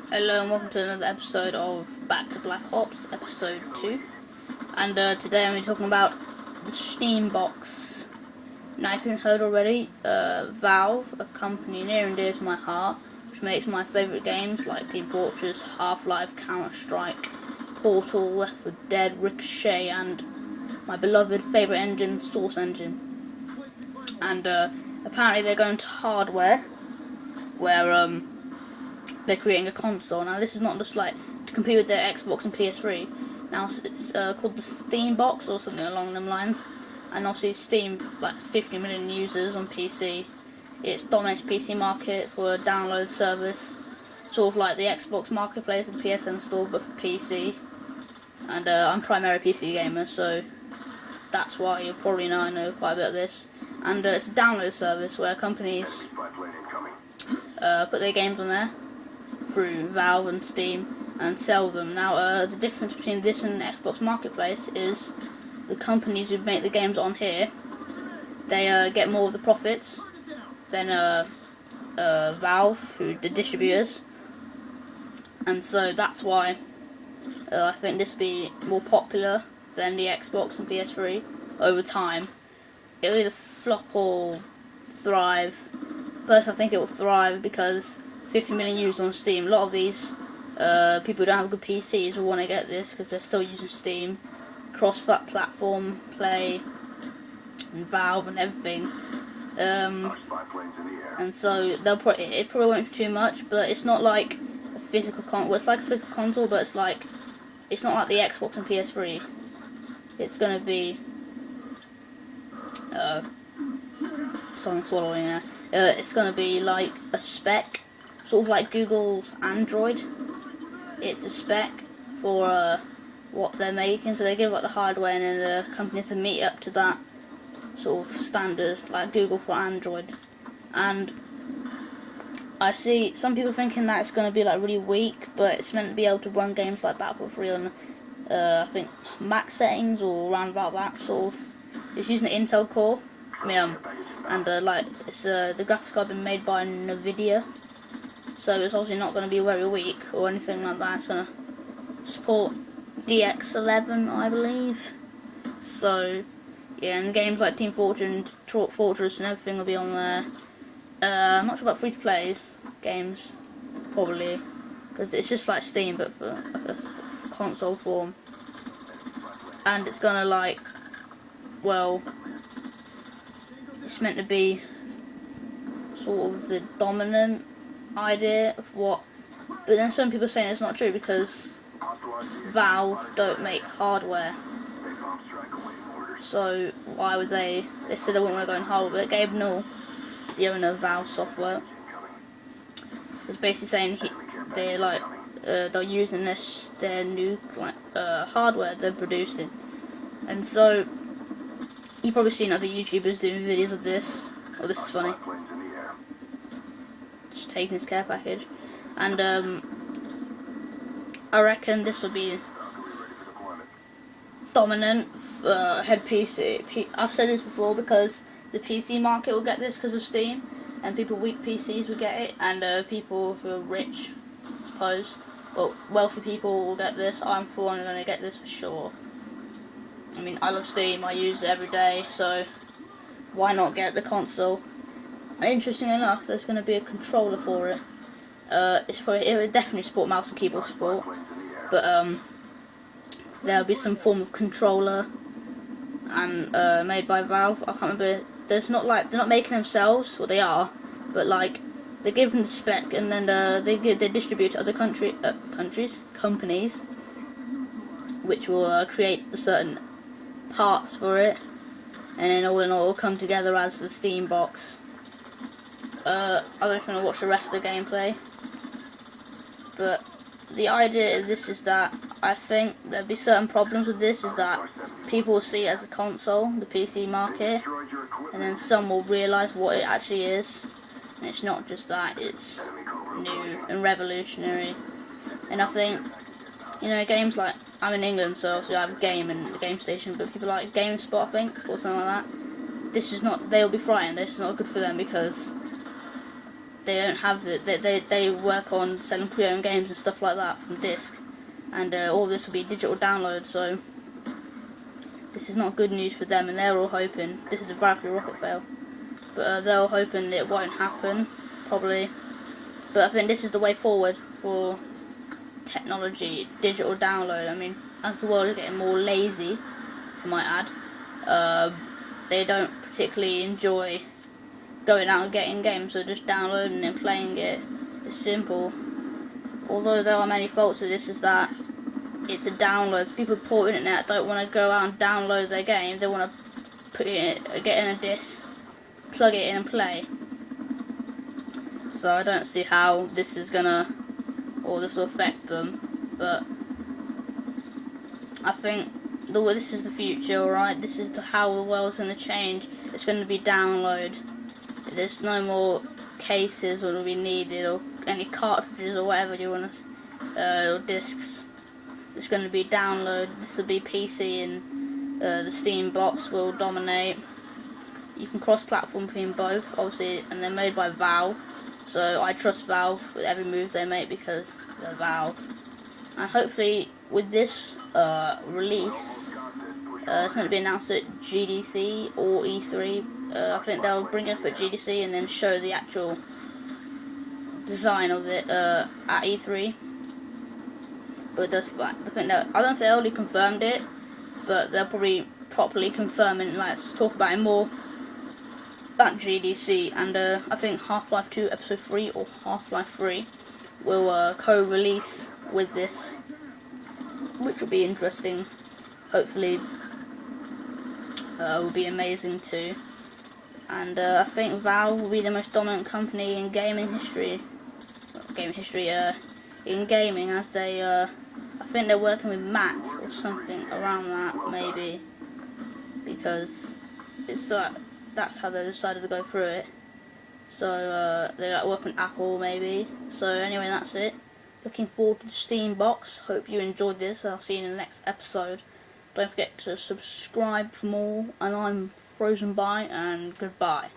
Hello and welcome to another episode of Back to Black Ops, episode 2. And today I'm going to be talking about the Steam box. Now, if you haven't heard already, Valve, a company near and dear to my heart, which makes my favourite games like Team Fortress, Half-Life, Counter-Strike, Portal, Left 4 Dead, Ricochet, and my beloved favourite engine, Source Engine. And apparently they're going to hardware, where they're creating a console. Now this is not just like to compete with their Xbox and PS3. Now it's called the Steam box or something along them lines. And obviously Steam, like 50 million users on PC. It dominates PC market for a download service, sort of like the Xbox Marketplace and PSN Store, but for PC. And I'm primary PC gamer, so that's why you probably know I know quite a bit of this. And it's a download service where companies put their games on there through Valve and Steam and sell them. Now the difference between this and Xbox Marketplace is the companies who make the games on here, they get more of the profits than Valve, who the distributors, and so that's why I think this will be more popular than the Xbox and PS3 over time. It'll either flop or thrive. Personally, I think it will thrive because 50 million users on Steam. A lot of these people who don't have good PCs will want to get this because they're still using Steam, cross-platform play, and Valve and everything. And so it probably won't be too much, but it's not like a physical console. Well, it's like a physical console, but it's not like the Xbox and PS3. It's gonna be sorry, I'm swallowing there. It's gonna be like a spec, sort of like Google's Android. It's a spec for what they're making, so they give like the hardware and then the company to meet up to that sort of standard, like Google for Android. And I see some people thinking that it's going to be like really weak, but it's meant to be able to run games like Battlefield 3 on I think max settings or around about that sort of. It's using an Intel core, and like it's the graphics card been made by Nvidia, so it's obviously not going to be very weak or anything like that. It's going to support DX11, I believe. So yeah, and games like Team Fortress and everything will be on there. I'm not sure about free-to-plays games, probably, because it's just like Steam but for like a console form. And it's gonna like, well, it's meant to be sort of the dominant idea of what, but then some people are saying it's not true because Valve don't make hardware. So why would they said they wouldn't want to go in hardware, but Gabe Newell, the owner of Valve Software, is basically saying they're using their new hardware they're producing. And so you've probably seen other YouTubers doing videos of this. Oh, this is funny. Just taking his care package. And I reckon this will be dominant head PC. I've said this before because the PC market will get this because of Steam, and people with weak PCs will get it, and people who are rich, I suppose, well, wealthy people will get this. I'm for one going to get this for sure. I mean, I love Steam, I use it every day, so why not get the console? And interestingly enough, there's going to be a controller for it. It will definitely support mouse and keyboard support, but there'll be some form of controller and made by Valve. I can't remember. They're not making themselves, well they are, but like they give them the spec and then they distribute to other companies, which will create the certain parts for it, and then all in all come together as the Steam box. I don't know if I'm gonna watch the rest of the gameplay, but the idea of this is that I think there'll be certain problems with this, is that people will see it as a console, the PC market, and then some will realise what it actually is, and it's not just that, it's new and revolutionary. And I think, you know, games like, I'm in England, so obviously I have a game and a game station, but people like GameSpot, I think, or something like that, this is not, they'll be frightened, this is not good for them because they don't have it. They work on selling pre-owned games and stuff like that from disc, and all this will be digital download. So this is not good news for them, and they're all hoping this is a Valkyrie rocket fail. But they're all hoping it won't happen, probably. But I think this is the way forward for technology, digital download. I mean, as the world is getting more lazy, I might add, they don't particularly enjoy going out and getting games, so just downloading and playing it is simple. Although there are many faults to this, is that it's a download. People poor internet don't want to go out and download their game. They want to put it, get in a disc, plug it in and play. So I don't see how this is gonna, or this will affect them. But I think this is the future, alright? This is how the world's gonna change. It's gonna be download. There's no more cases or will be needed, or any cartridges or whatever you want to, or discs. It's going to be download. This will be PC, and the Steam box will dominate. You can cross-platform between both, obviously, and they're made by Valve. So I trust Valve with every move they make because they're Valve. And hopefully, with this release, it's meant to be announced at GDC or E3. I think they'll bring it up at GDC and then show the actual design of it at E3. But I think that, I don't think they already confirmed it, but they'll probably properly confirm and talk about it more at GDC. And I think Half-Life 2 Episode 3 or Half-Life 3 will co-release with this, which will be interesting. Hopefully, will be amazing too. And I think Valve will be the most dominant company in gaming history. In gaming, as they, I think they're working with Mac or something around that, maybe, because it's that's how they decided to go through it. So they work with Apple, maybe. So anyway, that's it. Looking forward to the Steam box. Hope you enjoyed this. I'll see you in the next episode. Don't forget to subscribe for more. And I'm Frozen By, and goodbye.